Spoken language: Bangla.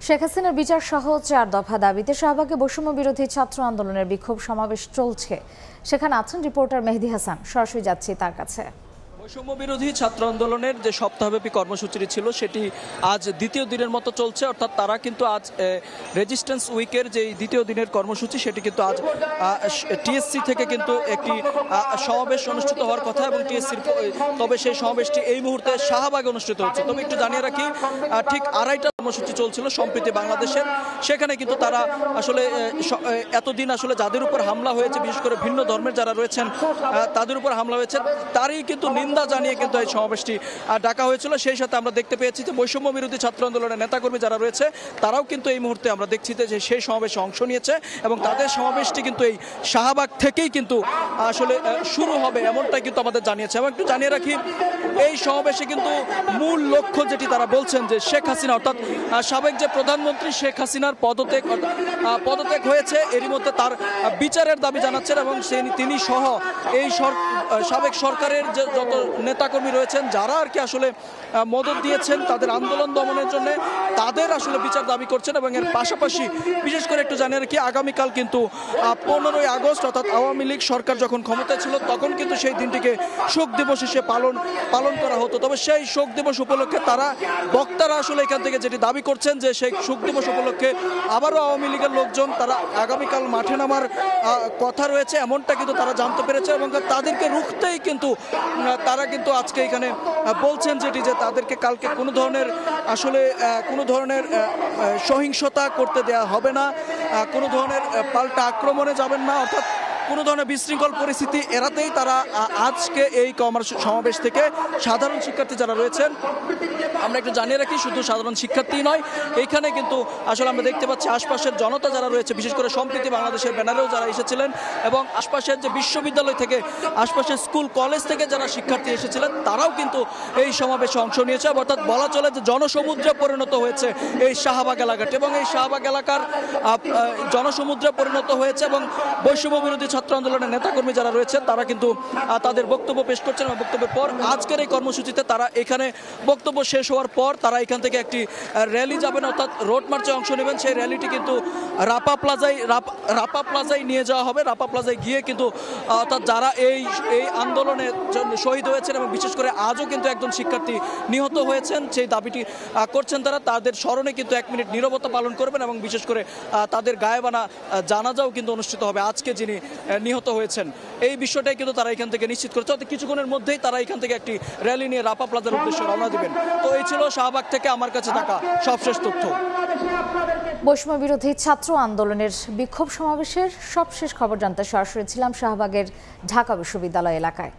শেখ হাসিনার বিচার সহ 4 দফা দাবিতে শাহবাগে বৈষম্য বিরোধী ছাত্র আন্দোলনের বিক্ষোভ সমাবেশ চলছে। সেখানে আছেন রিপোর্টার মেহেদী হাসান। সরাসরি যাচ্ছি তার কাছে। বৈষম্য বিরোধী ছাত্র আন্দোলনের যে সপ্তাহব্যাপী কর্মসূচি ছিল সেটি আজ দ্বিতীয় দিনের মতো চলছে, অর্থাৎ তারা কিন্তু আজ রেজিস্ট্যান্স উইকের যে দ্বিতীয় দিনের কর্মসূচি সেটি কিন্তু আজ টিএসসি থেকে কিন্তু একটি সমাবেশ অনুষ্ঠিত হওয়ার কথা এবং টিএসসির তবে সেই সমাবেশটি এই মুহূর্তে শাহবাগে অনুষ্ঠিত হচ্ছে। তবে একটু জানিয়ে রাখি, ঠিক 2:30টা কর্মসূচি চলছিল সম্প্রীতি বাংলাদেশের। সেখানে কিন্তু তারা আসলে এতদিন আসলে যাদের উপর হামলা হয়েছে, বিশেষ করে ভিন্ন ধর্মের যারা রয়েছেন তাদের উপর হামলা হয়েছে, তারই কিন্তু নিন্দা জানিয়ে কিন্তু এই সমাবেশটি ডাকা হয়েছিল। সেই সাথে আমরা দেখতে পেয়েছি যে বৈষম্য বিরোধী ছাত্র আন্দোলনের নেতাকর্মী যারা রয়েছে তারাও কিন্তু এই মুহূর্তে আমরা দেখছি যে সেই সমাবেশে অংশ নিয়েছে এবং তাদের সমাবেশটি কিন্তু এই শাহবাগ থেকেই কিন্তু আসলে শুরু হবে এমনটাই কিন্তু আমাদের জানিয়েছে। এবং একটু জানিয়ে রাখি, এই সমাবেশে কিন্তু মূল লক্ষ্য যেটি তারা বলছেন যে শেখ হাসিনা অর্থাৎ সাবেক যে প্রধানমন্ত্রী শেখ হাসিনার পদত্যাগ হয়েছে, এরই মধ্যে তার বিচারের দাবি জানাচ্ছেন এবং তিনি সহ এই সাবেক সরকারের যে যত নেতাকর্মী রয়েছেন যারা আর কি আসলে মদত দিয়েছেন তাদের আন্দোলন দমনের জন্য, তাদের আসলে বিচার দাবি করছেন। এবং এর পাশাপাশি বিশেষ করে একটু জানিয়ে রাখি, আগামীকাল কিন্তু 15ই আগস্ট অর্থাৎ আওয়ামী লীগ সরকার যখন ক্ষমতায় ছিল তখন কিন্তু সেই দিনটিকে শোক দিবস হিসেবে পালন করা হতো। তবে সেই শোক দিবস উপলক্ষে বক্তারা আসলে এখান থেকে যেটি দাবি করছেন যে সেই শোক দিবস উপলক্ষে আবারও আওয়ামী লীগের লোকজন তারা আগামীকাল মাঠে নামার কথা রয়েছে, এমনটা কিন্তু তারা জানতে পেরেছে এবং তাদেরকে রুখতেই কিন্তু তারা কিন্তু আজকে এখানে বলছেন যেটি যে তাদেরকে কালকে কোনো ধরনের সহিংসতা করতে দেয়া হবে না, কোনো ধরনের পাল্টা আক্রমণে যাবেন না, অর্থাৎ কোনো ধরনের বিশৃঙ্খল পরিস্থিতি এড়াতেই তারা আজকে এই সমাবেশ থেকে সাধারণ শিক্ষার্থী যারা রয়েছেন, আমরা একটু জানিয়ে রাখি শুধু সাধারণ শিক্ষার্থী নয়, এইখানে কিন্তু আসলে আমরা দেখতে পাচ্ছি আশপাশের জনতা যারা রয়েছে, বিশেষ করে সম্প্রীতি বাংলাদেশের ব্যানারেও যারা এসেছিলেন এবং আশপাশের যে বিশ্ববিদ্যালয় থেকে আশপাশের স্কুল কলেজ থেকে যারা শিক্ষার্থী এসেছিলেন তারাও কিন্তু এই সমাবেশে অংশ নিয়েছে। অর্থাৎ বলা চলে যে জনসমুদ্রে পরিণত হয়েছে এই শাহবাগ এলাকাটি এবং এই শাহবাগ এলাকার জনসমুদ্রে পরিণত হয়েছে এবং বৈষম্য বিরোধী ছাত্র আন্দোলনের নেতাকর্মী যারা রয়েছে তারা কিন্তু তাদের বক্তব্য পেশ করছেন এবং বক্তব্যের পর আজকের এই কর্মসূচিতে তারা এখানে বক্তব্য শেষ হওয়ার পর তারা এখান থেকে একটি র্যালি যাবেন, অর্থাৎ রোড মার্চে অংশ নেবেন। সেই র্যালিটি কিন্তু রাপা প্লাজায় নিয়ে যাওয়া হবে। রাপা প্লাজায় গিয়ে কিন্তু অর্থাৎ যারা এই আন্দোলনে শহীদ হয়েছেন এবং বিশেষ করে আজও কিন্তু একজন শিক্ষার্থী নিহত হয়েছেন সেই দাবিটি করছেন তারা, তাদের স্মরণে কিন্তু 1 মিনিট নীরবতা পালন করবেন এবং বিশেষ করে তাদের গায়েবানা জানাজাও কিন্তু অনুষ্ঠিত হবে আজকে যিনি নিহত হয়েছেন। এই বিষয়টাই কিন্তু তারা এখান থেকে নিশ্চিত করেছে। অর্থাৎ কিছুক্ষণের মধ্যেই তারা এখান থেকে একটি র্যালি নিয়ে রাপা প্লাজার উদ্দেশ্যে রওনা দিবেন। তো এই ছিল শাহবাগ থেকে আমার কাছে থাকা সবশেষ তথ্য। বৈষম্য বিরোধী ছাত্র আন্দোলনের বিক্ষোভ সমাবেশের সবশেষ খবর জানতে সরাসরি ছিলাম শাহবাগের ঢাকা বিশ্ববিদ্যালয় এলাকায়।